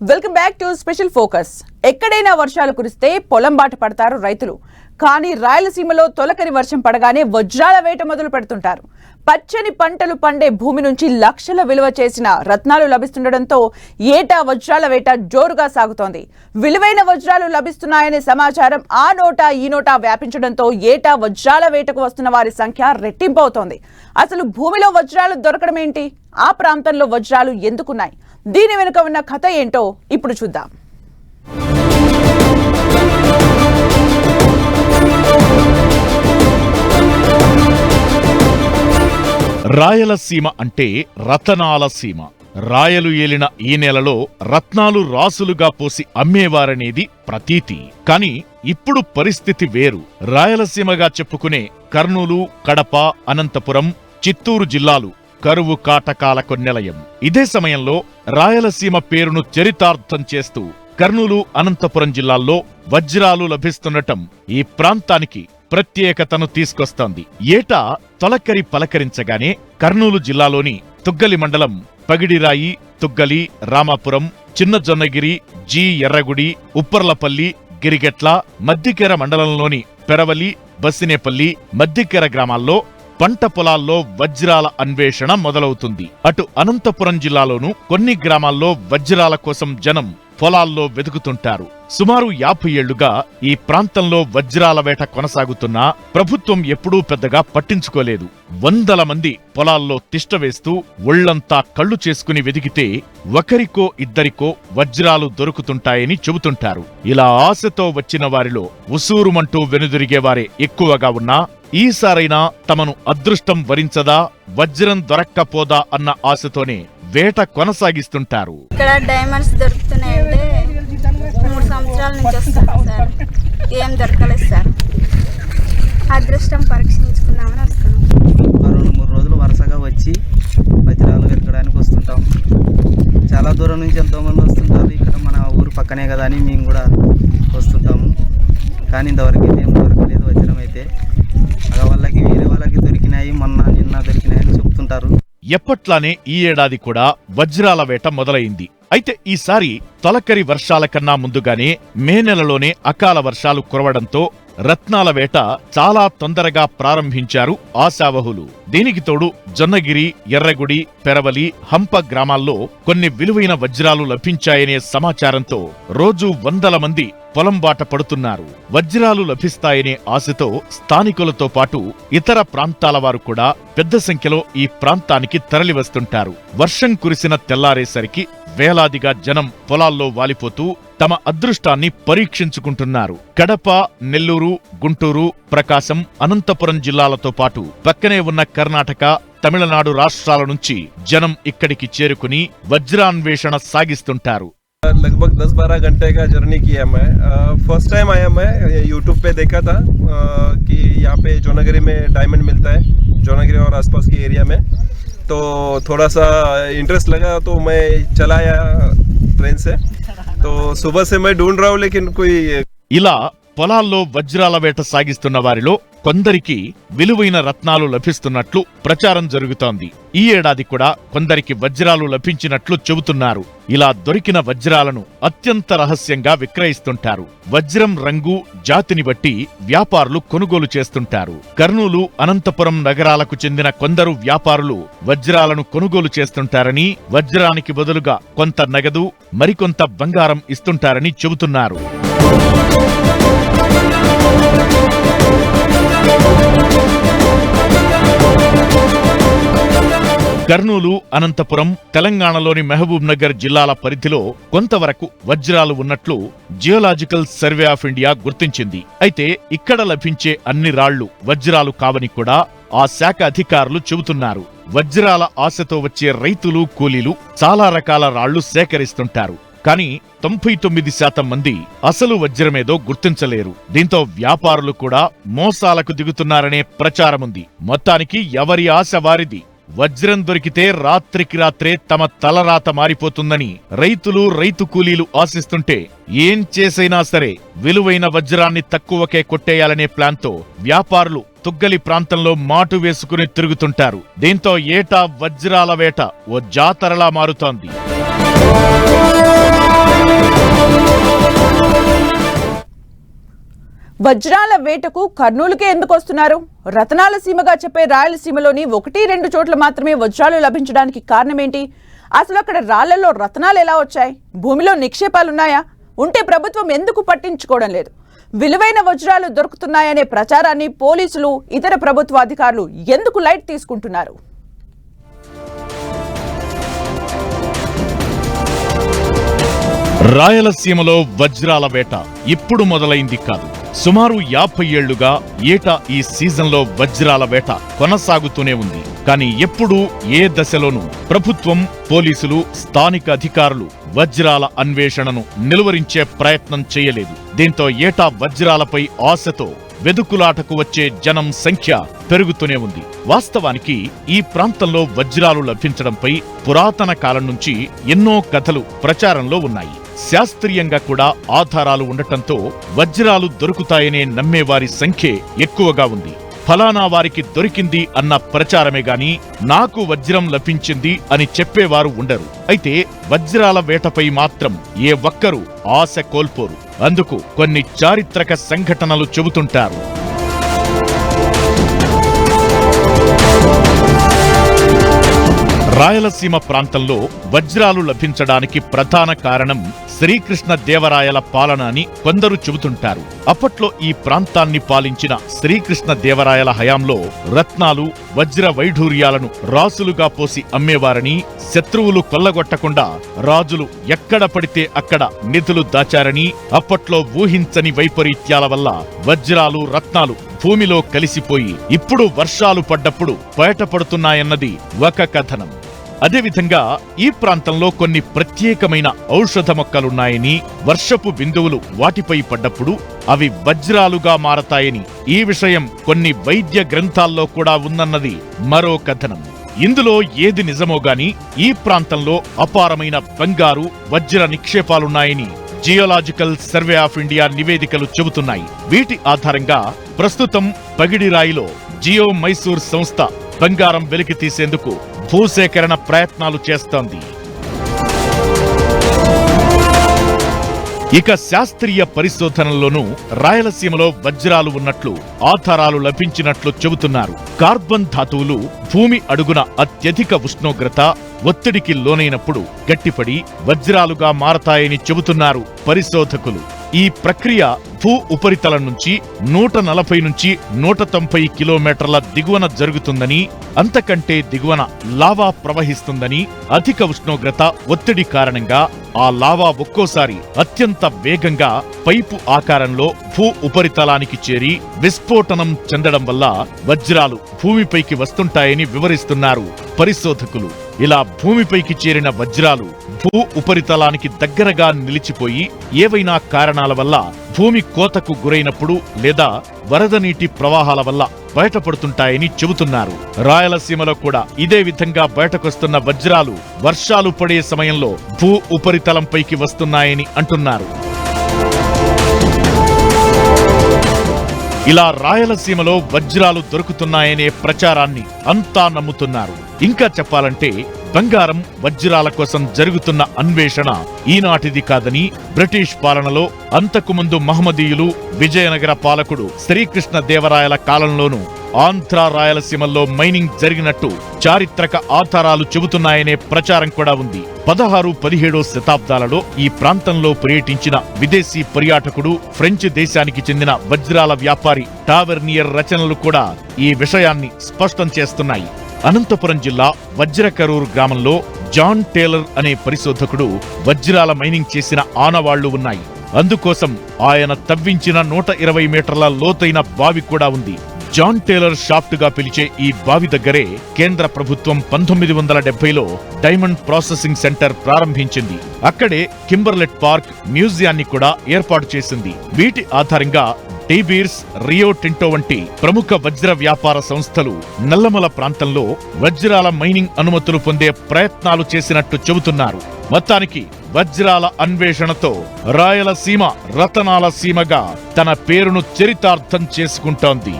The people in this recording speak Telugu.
Welcome back to special focus. ఎక్కడైనా వర్షాలు కురిస్తే పొలం బాట పడతారు రైతులు. కానీ రాయలసీమలో తొలకరి వర్షం పడగానే వజ్రాల వేట మొదలు పెడుతుంటారు. పచ్చని పంటలు పండే భూమి నుంచి లక్షల విలువ చేసిన రత్నాలు లభిస్తుండటంతో ఏటా వజ్రాల వేట జోరుగా సాగుతోంది. విలువైన వజ్రాలు లభిస్తున్నాయనే సమాచారం ఆ నోటా ఈ నోటా వ్యాపించడంతో ఏటా వజ్రాల వేటకు వస్తున్న వారి సంఖ్య రెట్టింపు అవుతోంది. అసలు భూమిలో వజ్రాలు దొరకడం ఏంటి? ఆ ప్రాంతంలో వజ్రాలు ఎందుకున్నాయి? దీని వెనుక ఉన్న కథ ఏంటో ఇప్పుడు చూద్దాం. రాయలసీమ అంటే రతనాల సీమ. రాయలు ఏలిన ఈ నెలలో రత్నాలు రాసులుగా పోసి అమ్మేవారనేది ప్రతీతి. కాని ఇప్పుడు పరిస్థితి వేరు. రాయలసీమగా చెప్పుకునే కర్నూలు, కడప, అనంతపురం, చిత్తూరు జిల్లాలు కరువు కాటకాలకు నిలయం. ఇదే సమయంలో రాయలసీమ పేరును చరితార్థం చేస్తూ కర్నూలు, అనంతపురం జిల్లాల్లో వజ్రాలు లభిస్తుండటం ఈ ప్రాంతానికి ప్రత్యేకతను తీసుకొస్తోంది. ఏటా తొలకరి పలకరించగానే కర్నూలు జిల్లాలోని తుగ్గలి మండలం పగిడిరాయి, తుగ్గలి, రామాపురం, చిన్నజొన్నగిరి, జి ఎర్రగుడి, ఉప్పర్లపల్లి, గిరిగెట్ల, మద్దికెర మండలంలోని పెరవలి, బసినేపల్లి, మద్దికెర గ్రామాల్లో పంట పొలాల్లో వజ్రాల అన్వేషణ మొదలవుతుంది. అటు అనంతపురం జిల్లాలోనూ కొన్ని గ్రామాల్లో వజ్రాల కోసం జనం పొలాల్లో వెతుకుతుంటారు. సుమారు 50 ఏళ్లుగా ఈ ప్రాంతంలో వజ్రాల వేట కొనసాగుతున్నా ప్రభుత్వం ఎప్పుడూ పెద్దగా పట్టించుకోలేదు. వందల మంది పొలాల్లో తిష్టవేస్తూ ఒళ్లంతా కళ్ళు చేసుకుని వెదికితే ఒకరికో ఇద్దరికో వజ్రాలు దొరుకుతుంటాయని చెబుతుంటారు. ఇలా ఆశతో వచ్చిన వారిలో ఉసూరుమంటూ వెనుదిరిగేవారే ఎక్కువగా ఉన్నా ఈసారైనా తమను అదృష్టం వరించదా, వజ్రం దొరక్కపోదా అన్న ఆశతోనే వేట కొనసాగిస్తుంటారు. ఇక్కడ డైమండ్స్ దొరుకుతున్నాయంటే 3 సంవత్సరాల నుంచి వస్తున్నాం సార్. ఏం దొరకలేదు సార్. అదృష్టం పరీక్షించుకుందామని వస్తున్నాం. 2-3 రోజులు వరుసగా వచ్చి వజ్రాలు వెతకడానికి వస్తుంటాం. చాలా దూరం నుంచి ఎంతోమంది వస్తుంటారు. ఇక్కడ మన ఊరు పక్కనే కదా అని మేము కూడా వస్తుంటాము. కానీ ఇంతవరకు ఏం దొరకలేదు వజ్రం అయితే. వాళ్ళకి వేరే వాళ్ళకి దొరికినాయి, మొన్న నిన్న దొరికినాయని చెప్తుంటారు. ఎప్పట్లానే ఈ ఏడాది కూడా వజ్రాల వేట మొదలైంది. అయితే ఈసారి తొలకరి వర్షాల కన్నా ముందుగానే మే నెలలోనే అకాల వర్షాలు కురవడంతో రత్నాల వేట చాలా తొందరగా ప్రారంభించారు ఆశావహులు. దీనికి తోడు జొన్నగిరి, ఎర్రగుడి, పెరవలి, హంప గ్రామాల్లో కొన్ని విలువైన వజ్రాలు లభించాయనే సమాచారంతో రోజూ వందల మంది పొలం బాట పడుతున్నారు. వజ్రాలు లభిస్తాయనే ఆశతో స్థానికులతో పాటు ఇతర ప్రాంతాల వారు కూడా పెద్ద సంఖ్యలో ఈ ప్రాంతానికి తరలివస్తుంటారు. వర్షం కురిసిన తెల్లారేసరికి వేలాదిగా జనం పొలాల్లో వాలిపోతూ తమ అదృష్టాన్ని పరీక్షించుకుంటున్నారు. కడప, నెల్లూరు, గుంటూరు, ప్రకాశం, అనంతపురం జిల్లాలతో పాటు పక్కనే ఉన్న కర్ణాటక, తమిళనాడు రాష్ట్రాల నుంచి జనం ఇక్కడికి చేరుకుని వజ్రాన్వేషణ సాగిస్తుంటారు. लगभग 10-12 घंटे का जर्नी किया मैं. फर्स्ट टाइम आया मैं. यूट्यूब पे देखा था कि यहाँ पे जौनगिरी में डायमंड मिलता है, जौनगिरी और आसपास के एरिया में. तो थोड़ा सा इंटरेस्ट लगा तो मैं चला आया ट्रेन से. तो सुबह से मैं ढूंढ रहा हूँ लेकिन कोई. ఇలా పొలాల్లో వజ్రాల వేట సాగిస్తున్న వారిలో కొందరికి విలువైన రత్నాలు లభిస్తున్నట్లు ప్రచారం జరుగుతోంది. ఈ ఏడాది కూడా కొందరికి వజ్రాలు లభించినట్లు చెబుతున్నారు. ఇలా దొరికిన వజ్రాలను అత్యంత రహస్యంగా విక్రయిస్తుంటారు. వజ్రం రంగు, జాతిని బట్టి వ్యాపారులు కొనుగోలు చేస్తుంటారు. కర్నూలు, అనంతపురం నగరాలకు చెందిన కొందరు వ్యాపారులు వజ్రాలను కొనుగోలు చేస్తుంటారని, వజ్రానికి బదులుగా కొంత నగదు, మరికొంత బంగారం ఇస్తుంటారని చెబుతున్నారు. కర్నూలు, అనంతపురం, తెలంగాణలోని మహబూబ్ నగర్ జిల్లాల పరిధిలో కొంతవరకు వజ్రాలు ఉన్నట్లు జియోలాజికల్ సర్వే ఆఫ్ ఇండియా గుర్తించింది. అయితే ఇక్కడ లభించే అన్ని రాళ్లు వజ్రాలు కావని కూడా ఆ శాఖ అధికారులు చెబుతున్నారు. వజ్రాల ఆశతో వచ్చే రైతులు, కూలీలు చాలా రకాల రాళ్లు సేకరిస్తుంటారు. కానీ 99% మంది అసలు వజ్రమేదో గుర్తించలేరు. దీంతో వ్యాపారులు కూడా మోసాలకు దిగుతున్నారనే ప్రచారముంది. మొత్తానికి ఎవరి ఆశ వారిది. వజ్రం దొరికితే రాత్రికి రాత్రే తమ తలరాత మారిపోతుందని రైతులు, రైతు కూలీలు ఆశిస్తుంటే ఏం చేసైనా సరే విలువైన వజ్రాన్ని తక్కువకే కొట్టేయాలనే ప్లాన్తో వ్యాపారులు తుగ్గలి ప్రాంతంలో మాటు వేసుకుని తిరుగుతుంటారు. దీంతో ఏటా వజ్రాల వేట ఓ జాతరలా మారుతోంది. వజ్రాల వేటకు కర్నూలుకే ఎందుకు వస్తున్నారు? రతనాల సీమగా చెప్పే రాయలసీమలోని 1-2 చోట్ల మాత్రమే వజ్రాలు లభించడానికి కారణమేంటి? అసలు అక్కడ రాళ్లలో రతనాలు ఎలా వచ్చాయి? భూమిలో నిక్షేపాలున్నాయా? ఉంటే ప్రభుత్వం ఎందుకు పట్టించుకోవడం లేదు? విలువైన వజ్రాలు దొరుకుతున్నాయనే ప్రచారాన్ని పోలీసులు, ఇతర ప్రభుత్వ అధికారులు ఎందుకు లైట్ తీసుకుంటున్నారు? రాయలసీమలో వజ్రాల వేట ఇప్పుడు మొదలైంది కాదు. సుమారు 50 ఏళ్లుగా ఏటా ఈ సీజన్లో వజ్రాల వేట కొనసాగుతూనే ఉంది. కానీ ఎప్పుడూ ఏ దశలోనూ ప్రభుత్వం, పోలీసులు, స్థానిక అధికారులు వజ్రాల అన్వేషణను నిలువరించే ప్రయత్నం చేయలేదు. దీంతో ఏటా వజ్రాలపై ఆశతో వెదుకులాటకు వచ్చే జనం సంఖ్య పెరుగుతూనే ఉంది. వాస్తవానికి ఈ ప్రాంతంలో వజ్రాలు లభించడంపై పురాతన కాలం నుంచి ఎన్నో కథలు ప్రచారంలో ఉన్నాయి. శాస్త్రీయంగా కూడా ఆధారాలు ఉండటంతో వజ్రాలు దొరుకుతాయనే నమ్మేవారి సంఖ్యే ఎక్కువగా ఉంది. ఫలానా వారికి దొరికింది అన్న ప్రచారమే గాని నాకు వజ్రం లభించింది అని చెప్పేవారు ఉండరు. అయితే వజ్రాల వేటపై మాత్రం ఏ ఒక్కరూ ఆశ కోల్పోరు. అందుకు కొన్ని చారిత్రక సంఘటనలు చెబుతుంటారు. రాయలసీమ ప్రాంతంలో వజ్రాలు లభించడానికి ప్రధాన కారణం శ్రీకృష్ణ దేవరాయల పాలన అని కొందరు చెబుతుంటారు. అప్పట్లో ఈ ప్రాంతాన్ని పాలించిన శ్రీకృష్ణ దేవరాయల హయాంలో రత్నాలు, వజ్ర వైఢూర్యాలను రాసులుగా పోసి అమ్మేవారని, శత్రువులు కొల్లగొట్టకుండా రాజులు ఎక్కడ పడితే అక్కడ నిధులు దాచారని, అప్పట్లో ఊహించని వైపరీత్యాల వల్ల వజ్రాలు, రత్నాలు భూమిలో కలిసిపోయి ఇప్పుడు వర్షాలు పడ్డప్పుడు బయటపడుతున్నాయన్నది ఒక కథనం. అదేవిధంగా ఈ ప్రాంతంలో కొన్ని ప్రత్యేకమైన ఔషధ మొక్కలున్నాయని, వర్షపు బిందువులు వాటిపై పడ్డప్పుడు అవి వజ్రాలుగా మారతాయని, ఈ విషయం కొన్ని వైద్య గ్రంథాల్లో కూడా ఉందన్నది మరో కథనం. ఇందులో ఏది నిజమో గాని ఈ ప్రాంతంలో అపారమైన బంగారు, వజ్ర నిక్షేపాలున్నాయని జియోలాజికల్ సర్వే ఆఫ్ ఇండియా నివేదికలు చెబుతున్నాయి. వీటి ఆధారంగా ప్రస్తుతం పగిడిరాయిలో జియో మైసూర్ సంస్థ బంగారం వెలికి తీసేందుకు భూసేకరణ ప్రయత్నాలు చేస్తోంది. ఇక శాస్త్రీయ పరిశోధనల్లోనూ రాయలసీమలో వజ్రాలు ఉన్నట్లు ఆధారాలు లభించినట్లు చెబుతున్నారు. కార్బన్ ధాతువులు భూమి అడుగున అత్యధిక ఉష్ణోగ్రత, ఒత్తిడికి లోనైనప్పుడు గట్టిపడి వజ్రాలుగా మారతాయని చెబుతున్నారు పరిశోధకులు. ఈ ప్రక్రియ భూ ఉపరితలం నుంచి 140 నుంచి 190 కిలోమీటర్ల దిగువన జరుగుతుందని, అంతకంటే దిగువన లావా ప్రవహిస్తుందని, అధిక ఉష్ణోగ్రత, ఒత్తిడి కారణంగా ఆ లావా ఒక్కోసారి అత్యంత వేగంగా పైపు ఆకారంలో భూ ఉపరితలానికి చేరి విస్ఫోటనం చెందడం వల్ల వజ్రాలు భూమిపైకి వస్తుంటాయని వివరిస్తున్నారు పరిశోధకులు. ఇలా భూమిపైకి చేరిన వజ్రాలు భూ ఉపరితలానికి దగ్గరగా నిలిచిపోయి ఏవైనా కారణాల వల్ల భూమి కోతకు గురైనప్పుడు లేదా వరద నీటి ప్రవాహాల వల్ల బయటపడుతుంటాయని చెబుతున్నారు. రాయలసీమలో కూడా ఇదే విధంగా బయటకొస్తున్న వజ్రాలు వర్షాలు పడే సమయంలో భూ ఉపరితలంపైకి వస్తున్నాయని అంటున్నారు. ఇలా రాయలసీమలో వజ్రాలు దొరుకుతున్నాయనే ప్రచారాన్ని అంతా నమ్ముతున్నారు. ఇంకా చెప్పాలంటే బంగారం, వజ్రాల కోసం జరుగుతున్న అన్వేషణ ఈనాటిది కాదని, బ్రిటిష్ పాలనలో అంతకుముందు మహమ్మదీయులు, విజయనగర పాలకుడు శ్రీకృష్ణ దేవరాయల కాలంలోనూ ఆంధ్ర, రాయలసీమల్లో మైనింగ్ జరిగినట్టు చారిత్రక ఆధారాలు చెబుతున్నాయనే ప్రచారం కూడా ఉంది. 16-17 శతాబ్దాలలో ఈ ప్రాంతంలో పర్యటించిన విదేశీ పర్యాటకుడు, ఫ్రెంచ్ దేశానికి చెందిన వజ్రాల వ్యాపారి టావెర్నియర్ రచనలు కూడా ఈ విషయాన్ని స్పష్టం చేస్తున్నాయి. అనంతపురం జిల్లా వజ్రకరూర్ గ్రామంలో జాన్ టేలర్ అనే పరిశోధకుడు వజ్రాల మైనింగ్ చేసిన ఆనవాళ్లు ఉన్నాయి. అందుకోసం ఆయన తవ్వించిన 120 మీటర్ల లోతైన బావి కూడా ఉంది. జాన్ టేలర్ షాఫ్ట్ గా పిలిచే ఈ బావి దగ్గరే కేంద్ర ప్రభుత్వం 1970లో డైమండ్ ప్రాసెసింగ్ సెంటర్ ప్రారంభించింది. అక్కడే కింబర్లెట్ పార్క్, మ్యూజియాన్ని కూడా ఏర్పాటు చేసింది. వీటి ఆధారంగా డీబీర్స్, రియో టింటో వంటి ప్రముఖ వజ్ర వ్యాపార సంస్థలు నల్లమల ప్రాంతంలో వజ్రాల మైనింగ్ అనుమతులు పొందే ప్రయత్నాలు చేసినట్టు చెబుతున్నారు. మొత్తానికి వజ్రాల అన్వేషణతో రాయలసీమ రతనాల సీమగా తన పేరును చరితార్థం చేసుకుంటోంది.